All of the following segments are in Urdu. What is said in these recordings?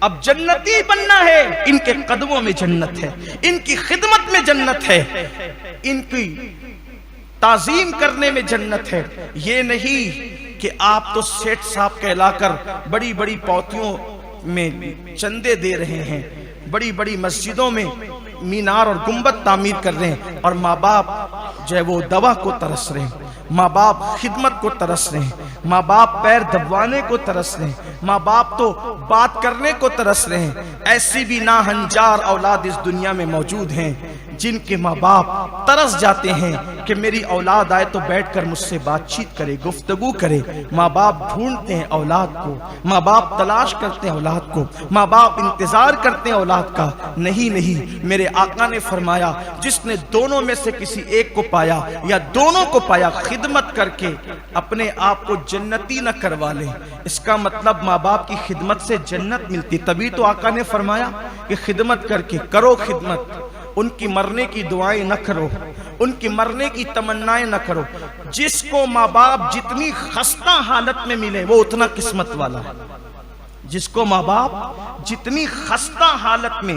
اب جنتی بننا ہے، ان کے قدموں میں جنت ہے، ان کی خدمت میں جنت ہے، ان کی تعظیم کرنے میں جنت ہے۔ یہ نہیں کہ آپ تو سیٹ صاحب کہلا کر بڑی بڑی پوتیوں میں چندے دے رہے ہیں، بڑی بڑی مسجدوں میں مینار اور گنبد تعمیر کر رہے ہیں، اور ماں باپ جو ہے وہ دوا کو ترس رہے ہیں، ماں باپ خدمت کو ترس رہے ہیں، ماں باپ پیر دبوانے کو ترس رہے ہیں، ماں باپ تو بات کرنے کو ترس رہے ہیں۔ ایسی بھی ناہنجار اولاد اس دنیا میں موجود ہیں جن کے ماں باپ ترس جاتے ہیں کہ میری اولاد آئے تو بیٹھ کر مجھ سے بات چیت کرے، گفتگو کرے۔ ماں باپ ڈھونڈتے ہیں اولاد کو، ماں باپ تلاش کرتے ہیں اولاد کو، ماں باپ انتظار کرتے ہیں اولاد کا۔ نہیں، میرے آقا نے فرمایا جس نے دونوں میں سے کسی ایک کو پایا یا دونوں کو پایا، خدمت کر کے اپنے آپ کو جنتی نہ کروا لے۔ اس کا مطلب ماں باپ کی خدمت سے جنت ملتی، تبھی تو آقا نے فرمایا کہ خدمت کر کے کرو خدمت، ان کی مرنے کی دعائیں نہ کرو، ان کی مرنے کی تمنائیں نہ کرو۔ جس کو ماں باپ جتنی خستہ حالت میں ملے وہ اتنا قسمت والا ہے۔ جس کو ماں باپ جتنی خستہ حالت میں،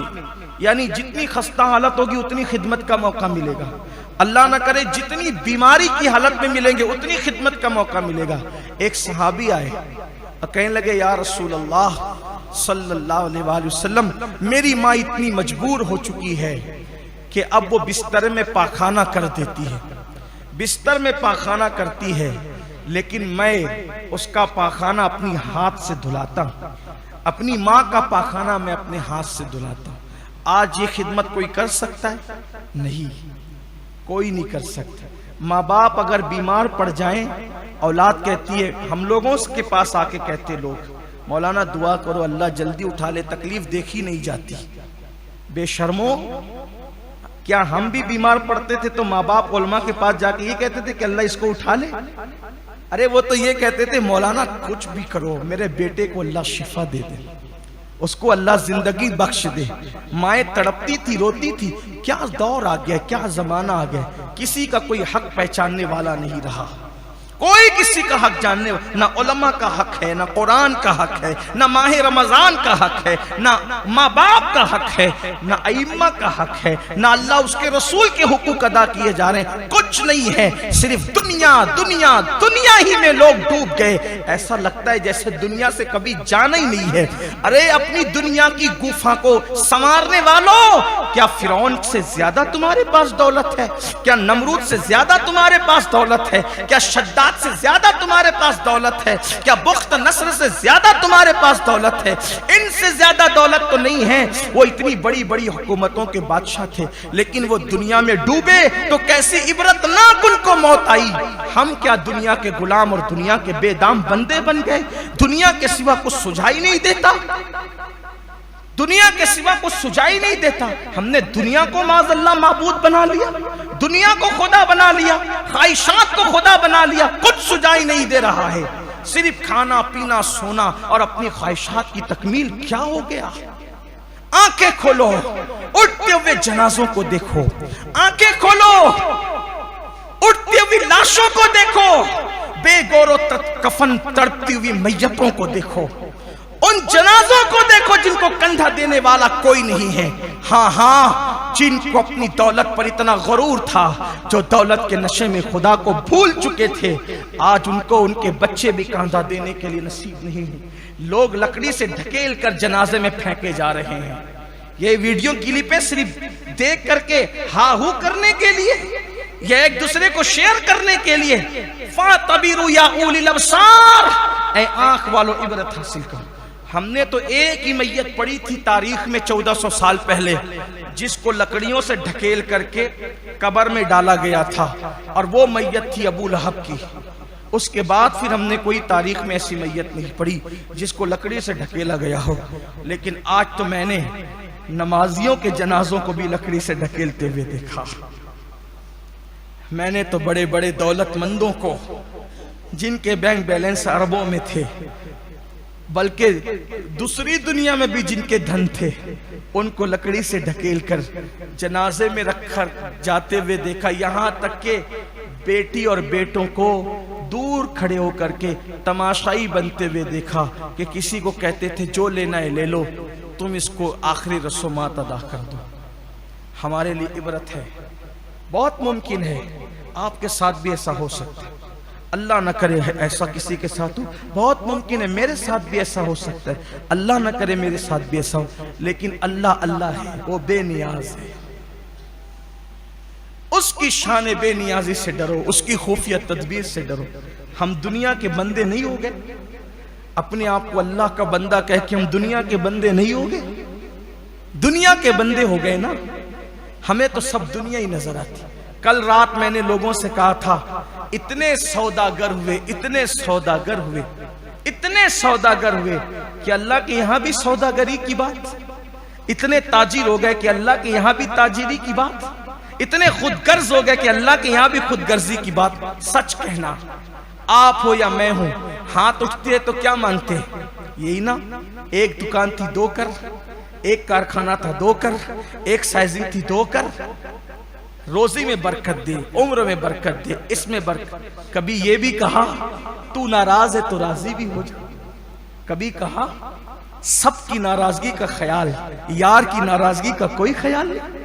یعنی جتنی خستہ حالت ہوگی اتنی خدمت کا موقع ملے گا۔ اللہ نہ کرے جتنی بیماری کی حالت میں ملیں گے اتنی خدمت کا موقع ملے گا۔ ایک صحابی آئے اور کہنے لگے یا رسول اللہ صلی اللہ علیہ وآلہ وسلم، میری ماں اتنی مجبور ہو چکی ہے کہ اب وہ بستر میں پاخانہ کر دیتی ہے، بستر میں پاخانہ کرتی ہے، لیکن میں اس کا پاخانہ اپنی ہاتھ سے دھلاتا ہوں، اپنی ماں کا پاخانہ میں اپنے ہاتھ سے دھلاتا ہوں۔ آج یہ خدمت کوئی کر سکتا ہے؟ نہیں، کوئی نہیں کر سکتا۔ ماں باپ اگر بیمار پڑ جائیں، اولاد کہتی ہے، ہم لوگوں کے پاس آ کے کہتے لوگ مولانا دعا کرو اللہ جلدی اٹھا لے، تکلیف دیکھی نہیں جاتی۔ بے شرمو، کیا ہم بھی بیمار پڑتے تھے تو ماں باپ علماء کے پاس جا کے یہ کہتے تھے کہ اللہ اس کو اٹھا لے؟ ارے وہ تو یہ کہتے تھے مولانا کچھ بھی کرو، میرے بیٹے کو اللہ شفا دے دے، اس کو اللہ زندگی بخش دے۔ مائیں تڑپتی تھی، روتی تھی۔ کیا دور آ گیا، کیا زمانہ آ گیا، کسی کا کوئی حق پہچاننے والا نہیں رہا، کوئی کسی کا حق جاننے والا، نہ علماء کا حق ہے، نہ قرآن کا حق ہے، نہ ماہ رمضان کا حق ہے، نہ ماں باپ کا حق ہے، نہ ائمہ کا حق ہے، نہ اللہ اس کے رسول کے حقوق ادا کیے جا رہے ہیں، کچھ نہیں ہے، صرف دنیا دنیا دنیا ہی میں لوگ ڈوب گئے۔ ایسا لگتا ہے جیسے دنیا سے کبھی جانا ہی نہیں ہے۔ ارے اپنی دنیا کی گفا کو سنوارنے والوں، کیا فرعون سے زیادہ تمہارے پاس دولت ہے؟ کیا نمرود سے زیادہ تمہارے پاس دولت ہے؟ کیا شداد سے زیادہ تمہارے پاس دولت ہے؟ کیا بخت نصر سے زیادہ تمہارے پاس دولت ہے؟ ان سے زیادہ دولت تو نہیں ہے۔ وہ اتنی بڑی بڑی حکومتوں کے بادشاہ تھے، لیکن وہ دنیا میں ڈوبے تو کیسی عبرتناک ان کو موت آئی۔ ہم کیا دنیا کے غلام اور دنیا کے بے دام بندے بن گئے؟ دنیا کے سوا کچھ سجائی نہیں دیتا، دنیا کے سوا کچھ سجائی نہیں دیتا۔ ہم نے دنیا کو معاذ اللہ معبود بنا لیا، دنیا کو خدا بنا لیا، خواہشات کو خدا بنا لیا، کچھ سجائی نہیں دے رہا ہے، صرف کھانا پینا سونا اور اپنی خواہشات کی تکمیل۔ کیا ہو گیا؟ آنکھیں کھولو، اٹھتے ہوئے جنازوں کو دیکھو، آنکھیں کھولو، اٹھتی ہوئی لاشوں کو دیکھو، بے گور و کفن تڑپتی ہوئی میتوں کو دیکھو، ان جنازوں کو دیکھو جن کو کندھا دینے والا کوئی نہیں ہے۔ ہاں، جن کو اپنی دولت پر اتنا غرور تھا، جو دولت کے نشے میں خدا کو بھول چکے تھے، آج ان کو ان کے بچے بھی کندھا دینے کے لیے نصیب نہیں ہے۔ لوگ لکڑی سے ڈھکیل کر جنازے میں پھینکے جا رہے ہیں۔ یہ ویڈیو کلپیں صرف دیکھ کر کے ہاں ہو کرنے کے لیے، یا ایک دوسرے کو شیئر کرنے کے لیے۔ فَاعْتَبِرُوا يَا أُولِي الْأَبْصَارِ، اے آنکھ والو عبرت حاصل کرو۔ ہم نے تو ایک ہی میت پڑی تھی تاریخ میں 1400 سال پہلے، جس کو لکڑیوں سے ڈھکیل کر کے قبر میں ڈالا گیا تھا، اور وہ میت تھی ابو لہب کی۔ اس کے بعد پھر ہم نے کوئی تاریخ میں ایسی میت نہیں پڑی جس کو لکڑی سے ڈھکیلا گیا ہو۔ لیکن آج تو میں نے نمازیوں کے جنازوں کو بھی لکڑی سے ڈھکیلتے ہوئے دیکھا۔ میں نے تو بڑے بڑے دولت مندوں کو، جن کے بینک بیلنس اربوں میں تھے، بلکہ دوسری دنیا میں بھی جن کے دھن تھے، ان کو لکڑی سے ڈھکیل کر جنازے میں رکھ کر جاتے ہوئے دیکھا۔ یہاں تک کہ بیٹی اور بیٹوں کو دور کھڑے ہو کر کے تماشائی بنتے ہوئے دیکھا کہ کسی کو کہتے تھے جو لینا ہے لے لو، تم اس کو آخری رسومات ادا کر دو۔ ہمارے لیے عبرت ہے، بہت ممکن ہے آپ کے ساتھ بھی ایسا ہو سکتا ہے، اللہ نہ کرے ایسا کسی کے ساتھ ہو، بہت ممکن ہے میرے ساتھ بھی ایسا ہو سکتا ہے، اللہ نہ کرے میرے ساتھ بھی ایسا ہو، لیکن اللہ اللہ ہے، وہ بے نیاز ہے، اس کی شان بے نیازی سے ڈرو، اس کی خفیہ تدبیر سے ڈرو۔ ہم دنیا کے بندے نہیں ہو گئے، اپنے آپ کو اللہ کا بندہ کہہ کے ہم دنیا کے بندے نہیں ہو گئے، دنیا کے بندے ہو گئے نا، ہمیں تو سب دنیا ہی نظر آتی۔ کل رات میں نے لوگوں سے کہا تھا اتنے سوداگر ہوئے، اتنے سوداگر ہوئے، اتنے سوداگر ہوئے کہ اللہ کے یہاں بھی سوداگری کی بات، اتنے تاجر ہو گئے کہ اللہ کے یہاں بھی تاجری کی بات، اتنے خود غرض ہو گئے کہ اللہ کے یہاں بھی خود غرضی کی بات۔ سچ کہنا، آپ ہو یا میں ہوں، ہاتھ اٹھتے ہیں تو کیا مانگتے ہیں؟ یہی نا، ایک دکان تھی 2 کر، ایک کارخانہ تھا 2 کر، ایک سائزنگ تھی 2 کر، روزی میں برکت دے، عمر میں برکت دے، اس میں برکت۔ کبھی یہ بھی کہا تو ناراض ہے تو راضی بھی ہو جا، کبھی کہا سب کی ناراضگی کا خیال، یار کی ناراضگی کا کوئی خیال نہیں،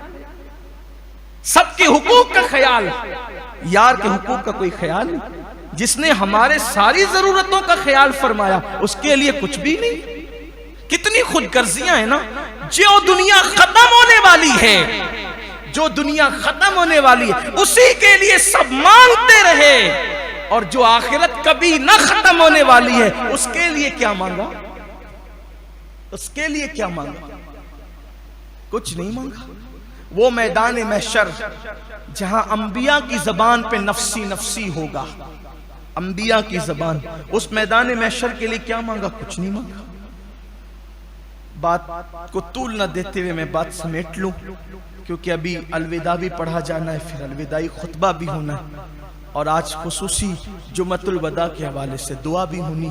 سب کے حقوق کا خیال، یار کے حقوق کا کوئی خیال نہیں۔ جس نے ہمارے ساری ضرورتوں کا خیال فرمایا اس کے لیے کچھ بھی نہیں۔ کتنی خود غرضیاں ہیں نا، جو دنیا ختم ہونے والی ہے، جو دنیا ختم ہونے والی ہے اسی کے لیے سب مانگتے رہے، اور جو آخرت کبھی نہ ختم ہونے والی ہے اس کے لیے کیا مانگا؟ اس کے لیے کیا مانگا؟ کچھ نہیں مانگا۔ وہ میدان محشر جہاں انبیاء کی زبان پہ نفسی نفسی ہوگا، انبیاء کی زبان، اس میدان محشر کے لیے کیا مانگا؟ کچھ نہیں مانگا۔ بات کو طول نہ دیتے ہوئے میں بات سمیٹ لوں، کیونکہ ابھی الوداع بھی پڑھا جانا ہے، پھر الوداعی خطبہ بھی ہونا ہے، اور آج خصوصی جمعۃ الوداع کے حوالے سے دعا بھی ہونی،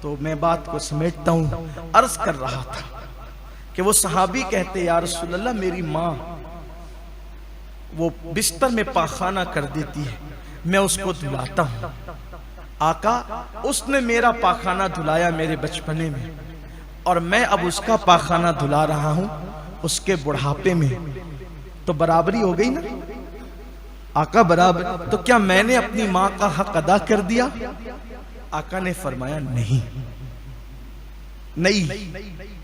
تو میں بات کو سمیٹتا ہوں۔ عرض کر رہا تھا کہ وہ صحابی کہتے یا رسول اللہ میری ماں وہ بستر میں پاخانہ کر دیتی ہے، میں اس کو دھلاتا ہوں۔ آقا اس نے میرا پاخانہ دھلایا میرے بچپنے میں، اور میں اب اس کا پاخانہ دھلا رہا ہوں اس کے بڑھاپے میں، تو برابری ہو گئی نا؟ آقا برابر، تو کیا میں نے اپنی ماں کا حق ادا کر دیا؟ آقا نے فرمایا نہیں،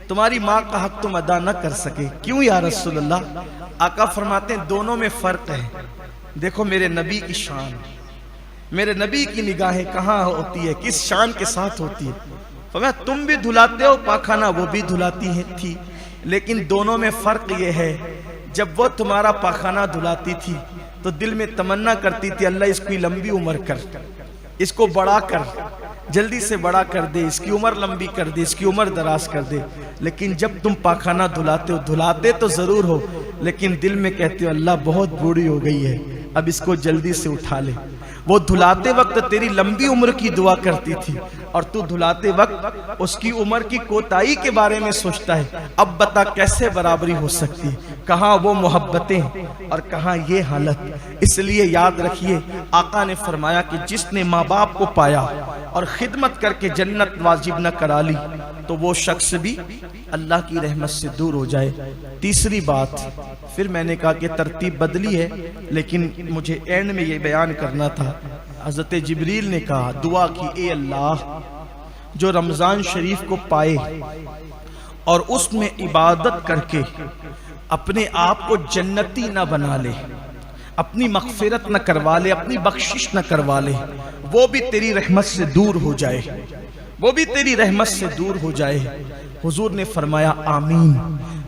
تمہاری ماں کا حق تم ادا نہ کر سکے۔ کیوں یا رسول اللہ؟ آقا فرماتے ہیں دونوں میں فرق ہے۔ دیکھو میرے نبی کی شان، میرے نبی کی نگاہیں کہاں ہوتی ہے، کس شان کے ساتھ ہوتی ہے۔ فرمایا تم بھی دھلاتے ہو پاخانہ، وہ بھی دھلاتی تھی، لیکن دونوں میں فرق یہ ہے، جب وہ تمہارا پاخانہ دھلاتی تھی تو دل میں تمنا کرتی تھی اللہ اس کی لمبی عمر کر، اس کو بڑا کر، جلدی سے بڑا کر دے، اس کی عمر لمبی کر دے، اس کی عمر دراز کر دے۔ لیکن جب تم پاخانہ دھلاتے ہو، دھلاتے تو ضرور ہو لیکن دل میں کہتے ہو اللہ بہت بوڑھی ہو گئی ہے، اب اس کو جلدی سے اٹھا لے۔ وہ دھلاتے وقت تیری لمبی عمر کی دعا کرتی تھی، اور تو دھلاتے وقت اس کی عمر کی کوتاہی کے بارے میں سوچتا ہے۔ اب بتا کیسے برابری ہو سکتی ہے؟ کہاں وہ محبتیں اور کہاں یہ حالت؟ اس لیے یاد رکھیے آقا نے فرمایا کہ جس نے ماں باپ کو پایا اور خدمت کر کے جنت واجب نہ کرا لی تو وہ شخص بھی اللہ کی رحمت سے دور ہو جائے۔ تیسری بات، پھر میں نے کہا کہ ترتیب بدلی ہے لیکن مجھے اینڈ میں یہ بیان کرنا تھا۔ حضرت جبریل نے کہا دعا کی اے اللہ جو رمضان شریف کو پائے اور اس میں عبادت کر کے اپنے آپ کو جنتی نہ بنا لے، اپنی مغفرت نہ کروا لے، اپنی بخشش نہ کروا لے، وہ بھی تیری رحمت سے دور ہو جائے، وہ بھی تیری رحمت سے دور ہو جائے۔ حضور نے فرمایا آمین،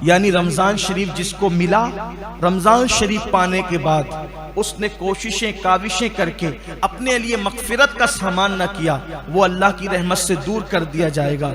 یعنی رمضان شریف جس کو ملا، رمضان شریف پانے کے بعد اس نے کوششیں کاوشیں کر کے اپنے لیے مغفرت کا سامان نہ کیا، وہ اللہ کی رحمت سے دور کر دیا جائے گا۔